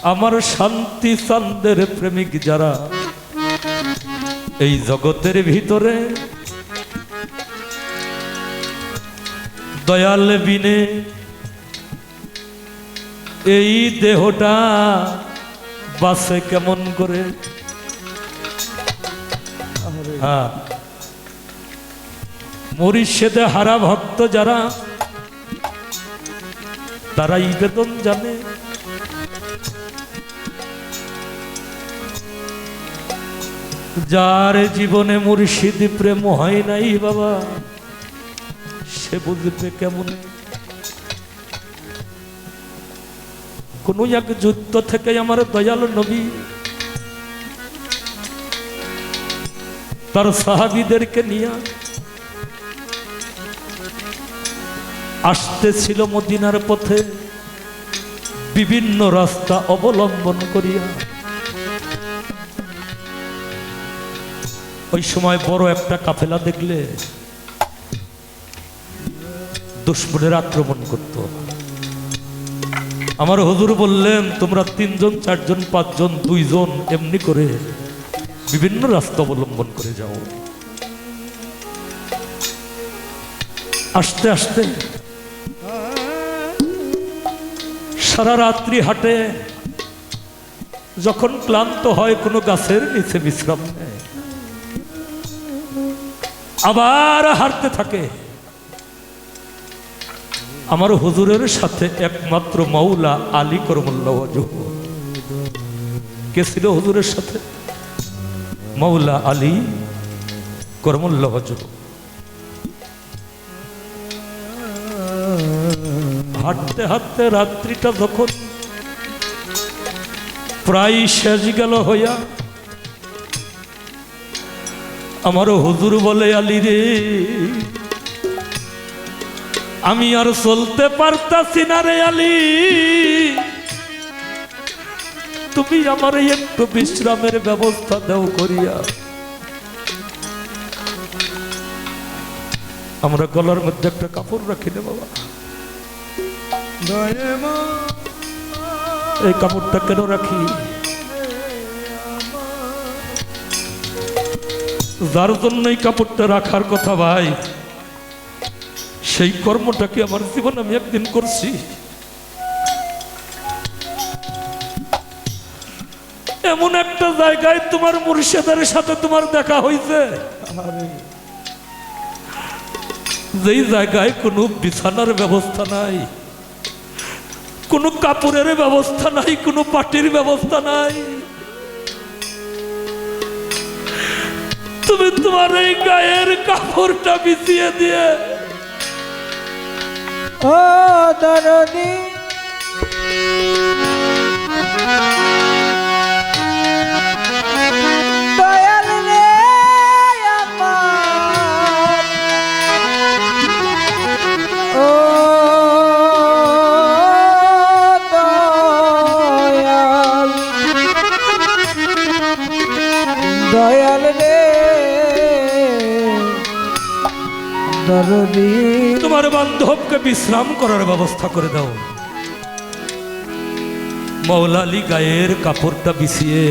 আমার শান্তি চান্দের প্রেমিক যারা এই জগতের ভিতরে, দয়াল বিনে এই দেহটা বাসে কেমন করে। হ্যাঁ, মুর্শিদে হারা ভক্ত যারা তারাই বেদন জানে। যার জীবনে মুর্শিদ প্রেম হয় নাই বাবা, সে বুঝবে কেমনে। কোন এক যুদ্ধ থেকে আমার দয়াল নবী তার সাহাবীদেরকে নিয়ে আসতেছিল মদিনার পথে, বিভিন্ন রাস্তা অবলম্বন করিয়া। ওই সময় বড় একটা কাফেলা দেখলে দুশমনের আক্রমণ করত। আমার হুজুর বললেন, তোমরা 3 জন 4 জন 5 জন 2 জন এমনি করে বিভিন্ন রাস্তা অবলম্বন করে যাও। আস্তে আস্তে সারা রাত্রি হাঁটে, যখন ক্লান্ত হয় কোনো গাছের নিচে বিশ্রাম নেয়, আবার হাঁটতে থাকে। আমার হুজুরের সাথে একমাত্র মাওলা আলী করমুল্লাহ ওয়াজহু। কে ছিল হুজুরের সাথে? মাওলা আলী করমুল্লাহ ওয়াজহু। হাঁটতে হাঁটতে রাত্রিটা যখন প্রায় শেষ গেল হইয়া, আমার হুজুর বলে, আলী রে, আমি আর চলতে পারতাছি না রে আলী, তুমি আমার একটু বিশ্রামের ব্যবস্থা দাও করিয়া। আমরা গলার মধ্যে একটা কাপড় রাখি না বাবা, এই কাপড়টা কেন রাখি? যার জন্য এই কাপড়টা রাখার কথা ভাই, সেই কর্মটাকে আমার জীবন আমি একদিন করছি। এমন একটা জায়গায় তোমার মুর্শিদের সাথে তোমার দেখা হইছে, যেই জায়গায় কোনো বিছানার ব্যবস্থা নাই, কোনো কাপড়ের ব্যবস্থা নাই, কোনো পাটির ব্যবস্থা নাই। তুমি তোমার এই গায়ের কাপড়টা বিছিয়ে দিয়ে, ও দরদি দয়াল রে আমার, ও দয়াল দয়াল রে দরদি, তোমার বান্ধবকে বিশ্রাম করার ব্যবস্থা করে দাও। মাওলা আলী গায়ের কাপড়টা বিছিয়ে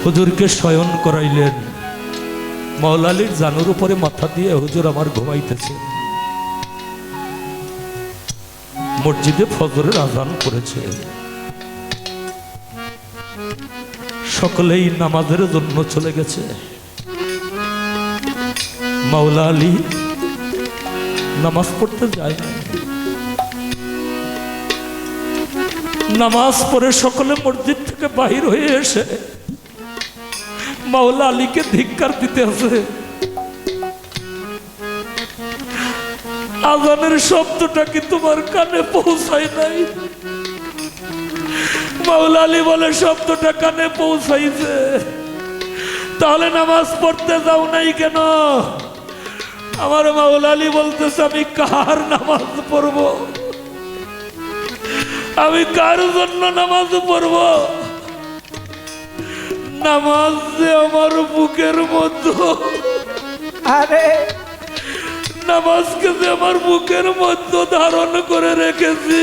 হুজুরকে শয়ন করাইলেন। মাওলা আলীর জানুর উপরে মাথা দিয়ে হুজুর আমার ঘুমাইতেছে। মসজিদে ফজরের আজান করেছে, সকলেই নামাজের জন্য চলে গেছে। মাওলা আলী নামাজ পড়তে যায় না। নামাজ পড়ে সকলে মসজিদ থেকে বাহির হয়ে এসে মাওলা আলীকে ধিক্কার দিতে আছে। আজানের শব্দটা কি তোমার কানে পৌঁছায় নাই? মাওলা আলী বলে, শব্দটা কানে পৌঁছাইছে, তাহলে নামাজ পড়তে যাও নাই কেন? আমার মাওলা আলী বলতেছে, আমি কার নামাজ পড়ব? আমি কার জন্য নামাজ পড়ব? নামাজ যে আমার বুকের মধ্যে, আরে নামাজকে যে আমার বুকের মধ্যে ধারণ করে রেখেছি,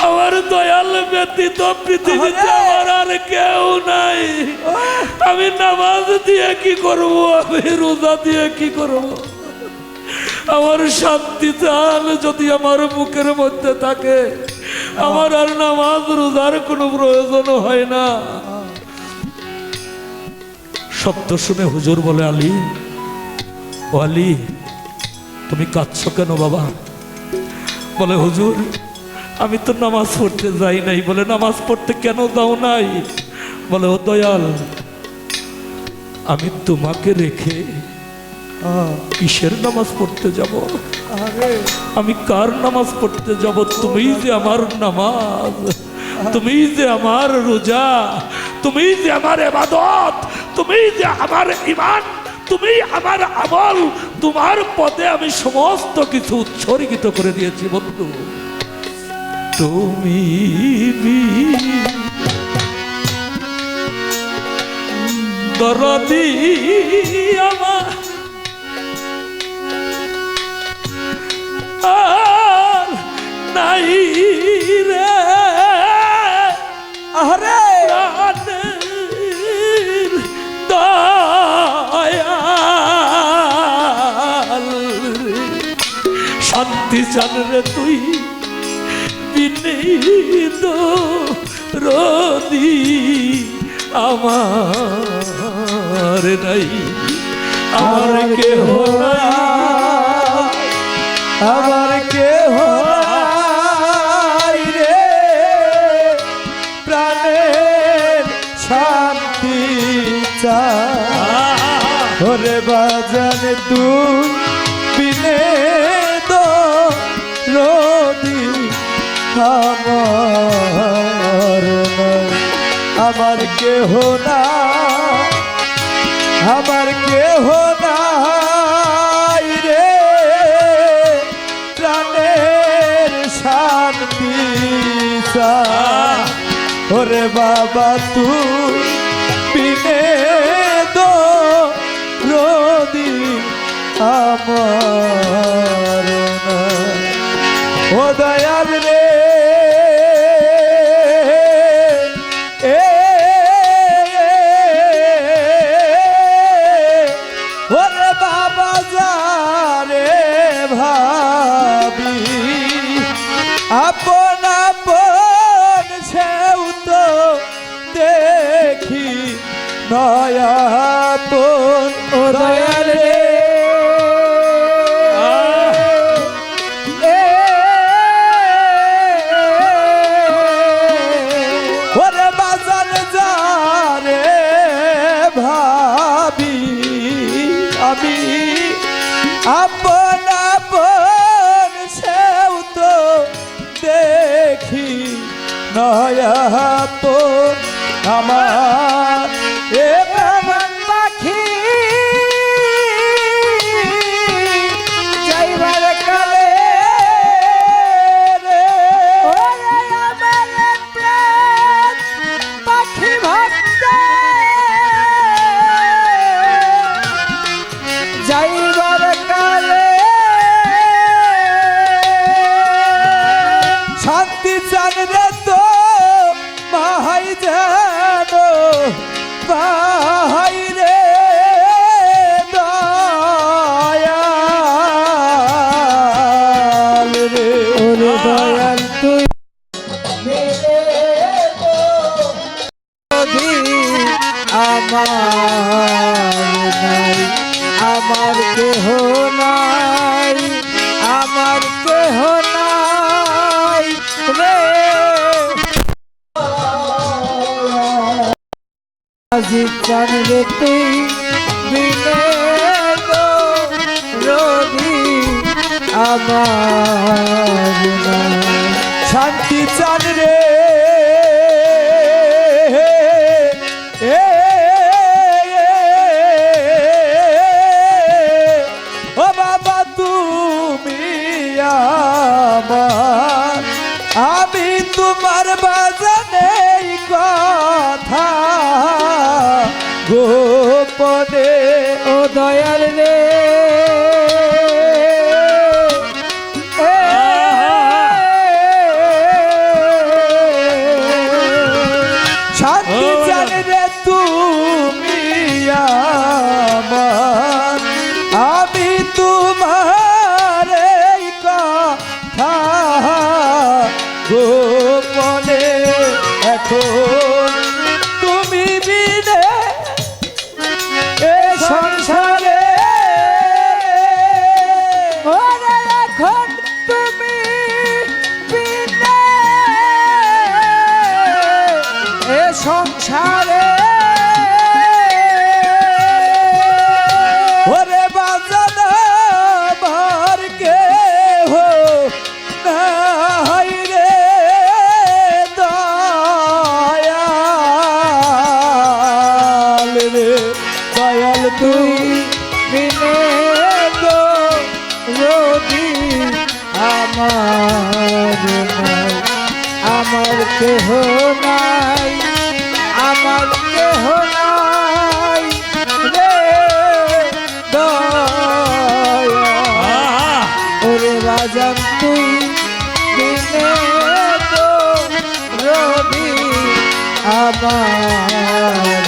আমার দয়াল ব্যতীত পৃথিবীতে আমার আর কেউ নাই। আমি নামাজ দিয়ে কি করব, আমি রোজা দিয়ে কি করব? আমার শান্তি চাল যদি আমার মুখের মধ্যে থাকে, আমার আর নামাজ রোজার কোনো প্রয়োজন হয় না। শব্দ শুনে হুজুর বলে, আলী, ও আলী, তুমি কাঁদছো কেন বাবা? বলে, হুজুর আমি তো নামাজ পড়তে যাই নাই। বলে, নামাজ পড়তে কেন যাও নাই? বলে, ও দয়াল, আমি তোমাকে রেখে কিসের নামাজ পড়তে যাব? আমি কার নামাজ পড়তে যাব? তুমি যে আমার নামাজ, তুমি যে আমার রোজা, তুমি যে আমার ইবাদত, তুমি যে আমার ঈমান, তুমি আমার আমল, তোমার পদে আমি সমস্ত কিছু উৎসর্গিত করে দিয়েছি বন্ধু। তুমি দরদি আমার আর নাই রে, আরে প্রাণের দয়াল, শান্তি চান রে তুই বিনীত রদি আমার নাই, আমার কেহ নাই, আমার কেহ নাই রে, প্রাণের শান্তি চাই। ওরে বাজান তুই বিনে দো রদি আমার নাই, আমার কেহ নাই, আমার কেহ নাই রে, প্রাণের শান্তি চাই। ওরে বাবা তুই বিনে দো রদি আমার নাই। ও দয়াল রে, ওরে বাবা যারে ভাবি আপন আপন সেও তো দেখি নয়াপন। ও দয়াল রে, ওরে বাজান যারে ভাবি আমি আপন আপন সেও তো দেখি নয়াপন। আমার এ প্রাণ পাখি যাইবার কালে রে, আমার প্রাণ পাখি ভক্ত যাইবার কালে শান্তি চান রে তো মাহাই যেন পাহাই রে দয়াল রে। ওরে দয়াল তুই আমার নাই, আমার কেহ নাই, আমার কেহ নাই রে, আজি চান রে তুই বিনে দো রদি আমার নাই, শান্তি চান রে ও বাবা তুমি আমার, আমি তোমার বাজানে কথা গোপনে। ও দয়াল রে, এখন তুমি বিনে এ সংসারে ওরে এখন তুমি বিনে এ সংসারে ওরে বাজানা আমার কেহ নাই রে দয়াল রে দয়াল তুই বিনে গো যদি আমার নাই আমার কেহ নাই আমার কেহ নাই রে দয়া ওরে বাজান তুই বিনে তো রবি আমার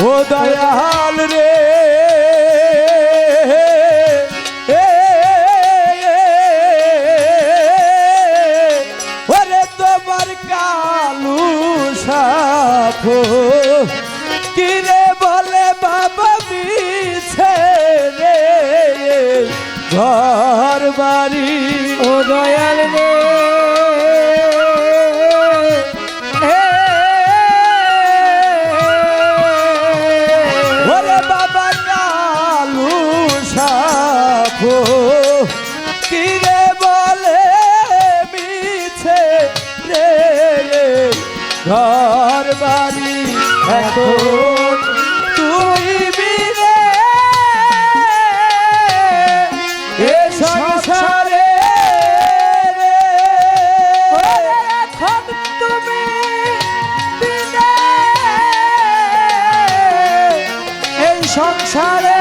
ও দয়াল রে ওরে তোমার কালু সাপ কিরে বলে বাবা মিছে রে ঘর বাড়ি ও দয়াল রে ওরে বাবা কালু সাপ কিরে বলে মিছে রে ঘর বাড়ি এখন তুই বিনে এ সংসারে এখন তুমি বিনে এই সংসারে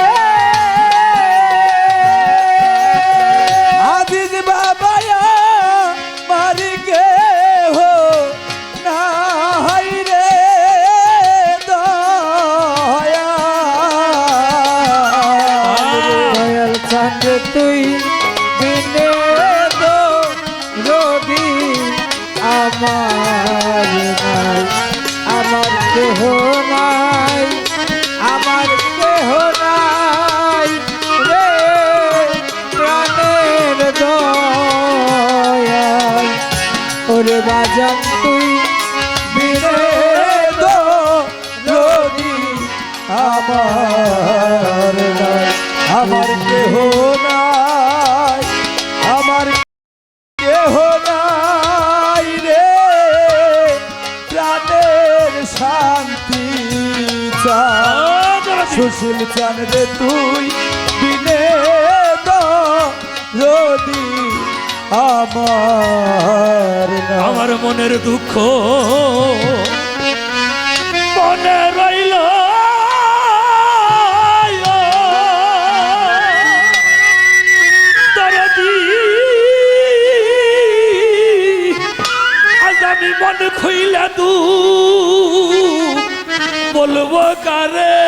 আজিজ বাবায়া মারি কে হো নাই রে দয়াল চাঁদ তুই বিনে দো রবি আমার নাই আমার কেহ নাই আমার কেহ নাই রে প্রাণের দয়াল ওরে বাজান তুই বিনে দো রবি আমার নাই আমার কেহ নাই আমার কেহ নাই রে প্রাণের শান্তি চান সুশীল চান রে তুই বিনে তো যদি আমার নাই। আমার মনের দুঃখ মনে রইল দরদি আজ আমি মন খুইলা দু বলবো কারে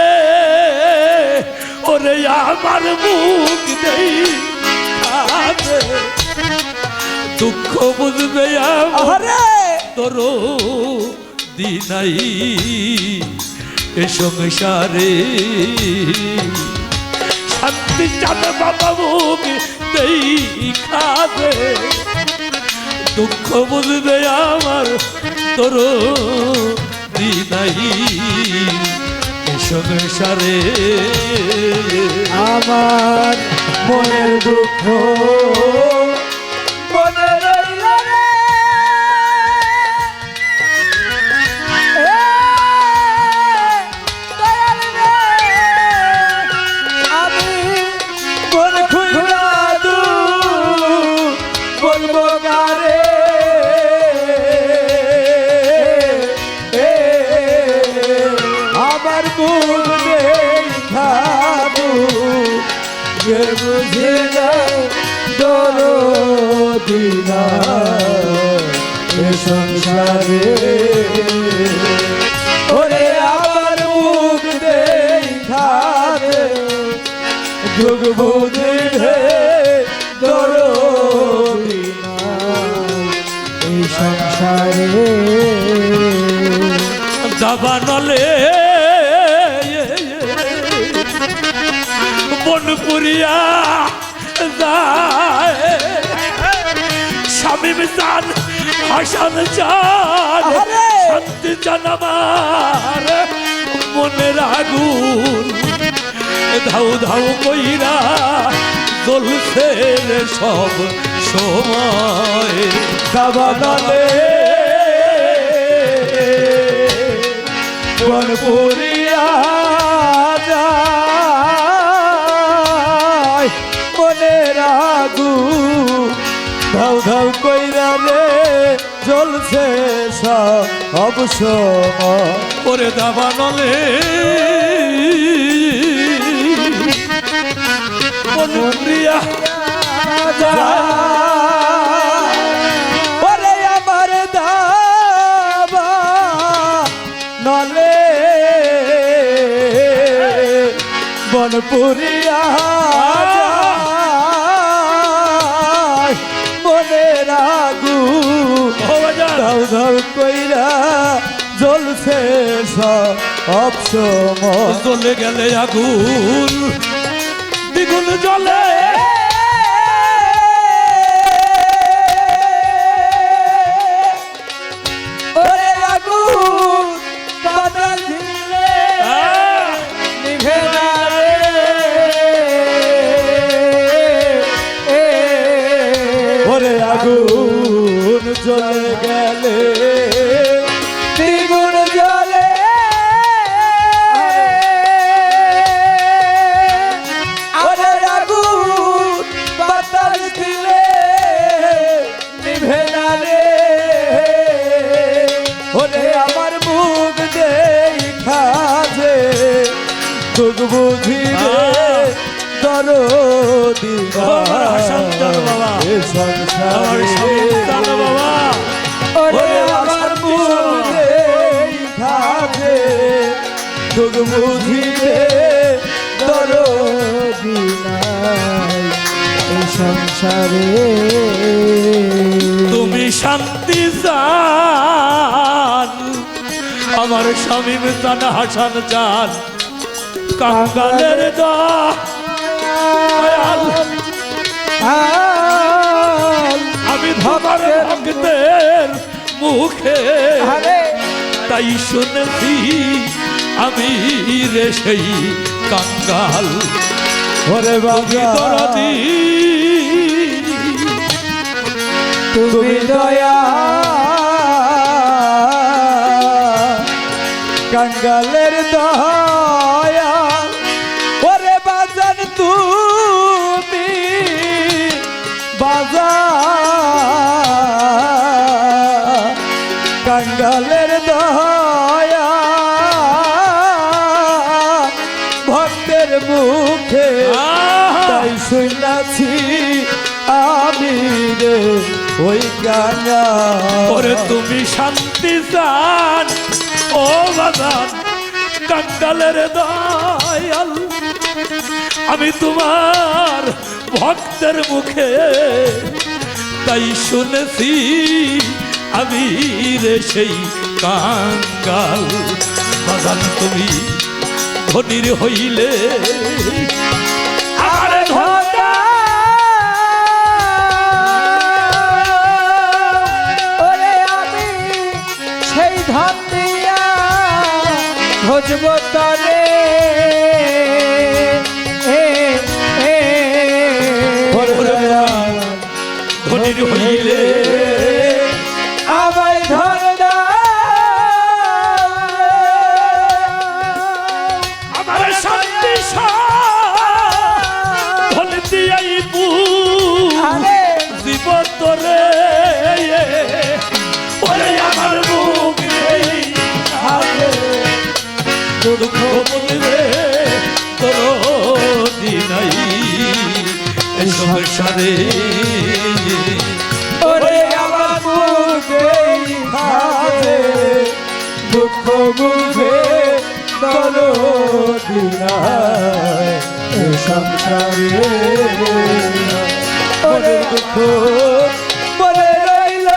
ওরে আমার মুখ দেই খাবে দুঃখ বুঝবে আরে তোর দিনাই এ সংসারে শান্তি চাঁদ বাবা মুখ দেই খাবে দুঃখ বুঝবে আমার তোর দিনাই এ সংসারে আমার মনের দুঃখ মনে রইল রে দয়াল রে আমি মন খুইলা দু বলবো কারে আমার মুখ দেখা দু যে বুঝে যায় দরদিনা এ সংসারে ওরে আমার মুখ দেখা দে যুগ বুঝে দরদিনা এই সংসারে দাবানলে বন পুরিয়া যায় শামীম চান হাসান চান আরে! শান্তি চান আমার মনের আগুন ধাউ ধাউ কইরা জ্বলছে রে সব সময় দাবানলে বনপুরিয়া যায় মনের আগুন ধাউ ধাউ কইরা রে জ্বলছে সব সময় ওরে দাবানলে বনপুরিয়া ওরে আমার দাবা নলে বনপুরিয়া যায় মনের আগুন ধাউ ধাউ কইরা জ্বলছে সব সময় জ্বলে গেলে আগুন দ্বিগুণ জ্বলে ওরে আগুন বাতাস দিলে নিভে না রে। ওরে আগুন জ্বলে গেলে দ্বিগুণ জ্বলে ওরে আগুন বাতাস দিলে নিভে না রে। ওরে আমার মুখ দেখা যে দুঃখ বুঝিবে দরদি আমার হাসান চান বাবা। এ আমার সংসারে সন্তান বাবা ওরে আমার মুখ দেখা যে দুঃখ বুঝিবে দরদি নাই এ সংসারে তুমি শান্তি চান আমার শামীম চান হাসান চান কাঙ্গালের দয়াল আমি তোমার ভক্তের মুখে তাই শুনেছি আমি রে সেই কাঙ্গাল ওরে বাবা দরদি তুমি দয়া কাঙ্গালের দয়া ওরে বাজান তুমি বাজা কাঙ্গালের দয়া ভক্তের মুখে তাই শুনাছি আমি রে ওই গানা ওরে তুমি শান্তি চান ও বাজান কাঙ্গালের দয়াল আমি তোমার ভক্তের মুখে তাই শুনেছি আমি রে সেই কাঙ্গাল বাজান তুমি ধনির হইলে আমার ধনা ওরে আমি সেই ধন দিয়া ভজব তরে ধনির হইলে আমায় ধন আমার শান্তি ধন দিয়াই জীবন তোরে ওরে আমার মুখ নেই দুঃখ বলবে তোর দিনাই সংসারে ওরে আমার মুখে হাতে দুঃখ বুঝে দরদিনায় সংসারে ওরে দুঃখ পরে রইল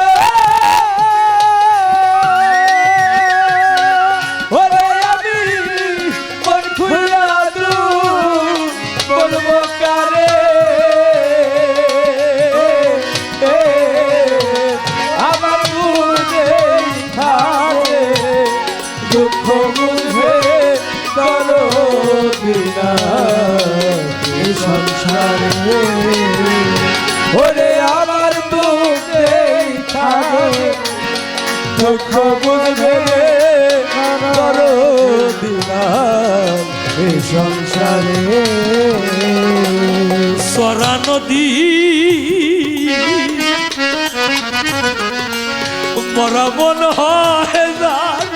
সংসারে দুঃখ বুঝবে দরদি নাই এই সংসারে সরা নদী মরা মন হয় যার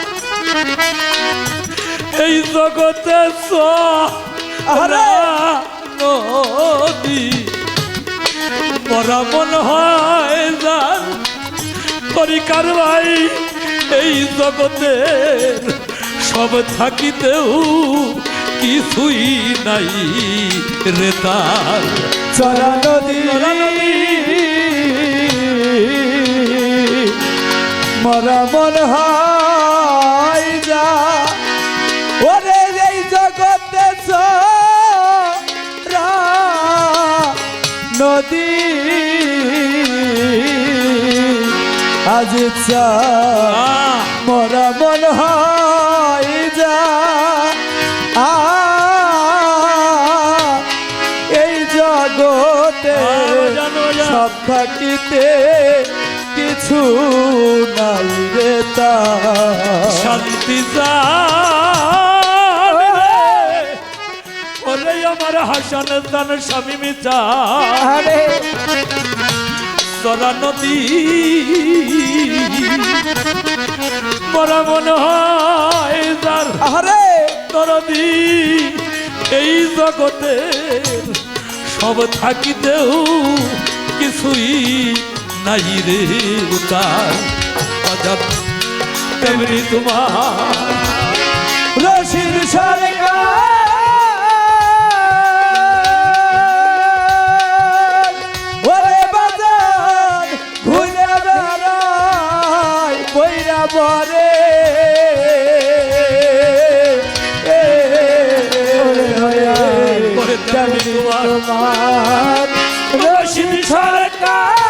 এই জগতে সরা নদী মরা মন হয় যার তরিকার ভাই এই জগতে সব থাকিতেও কিছুই নাই রে তার চরা নদী মরা মন হয় যা ওরে এই জগতে চরা নদী আজ চা মরা মন হয় যা এই জগতে সব থাকিতে কিছু নাই রে তা শান্তি ওরে আমার হাসান দান স্বামী মিতা আরে সরা নদী মরা মন হয় যার আরে নদী এই জগতে সব থাকিতেও কিছুই নাই রে তার অজাত তেমনি তোমার রশিদ সরকার ওরে বাজার ঘুরে বেড়াই বইরা বরে তেমনি তোমার রশিদ সরকার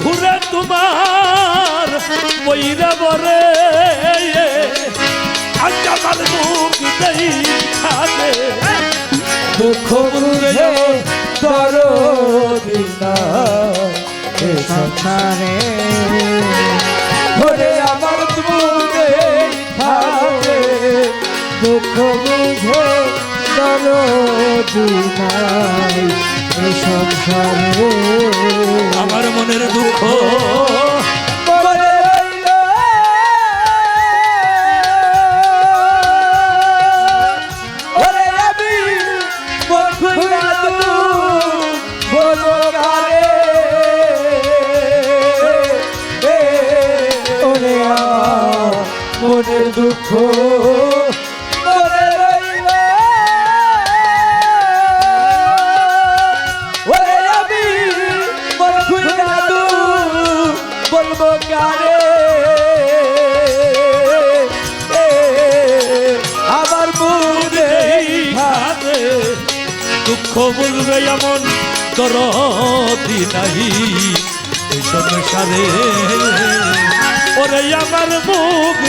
ঘুরে তোমার বইরা বরে আমার মুখ দেই খাবে দুঃখ বুঝে দরদি নাই এই সংসারে ওরে আমার মুখে খাবে দুঃখ বুঝে দরদি নাই এই সংসারে আমার মনের দুঃখ মরে রইল ওরে আমি মন খুইলা বলবো কারে ওরে আমার মনের দুঃখ মরে রইল ওরে আমি মন খুইলা বলবো কারে আমার মুখে খাবে দুঃখ বলবে এমন দরদি নাহি এই সংসারে ওরে আমার মুখ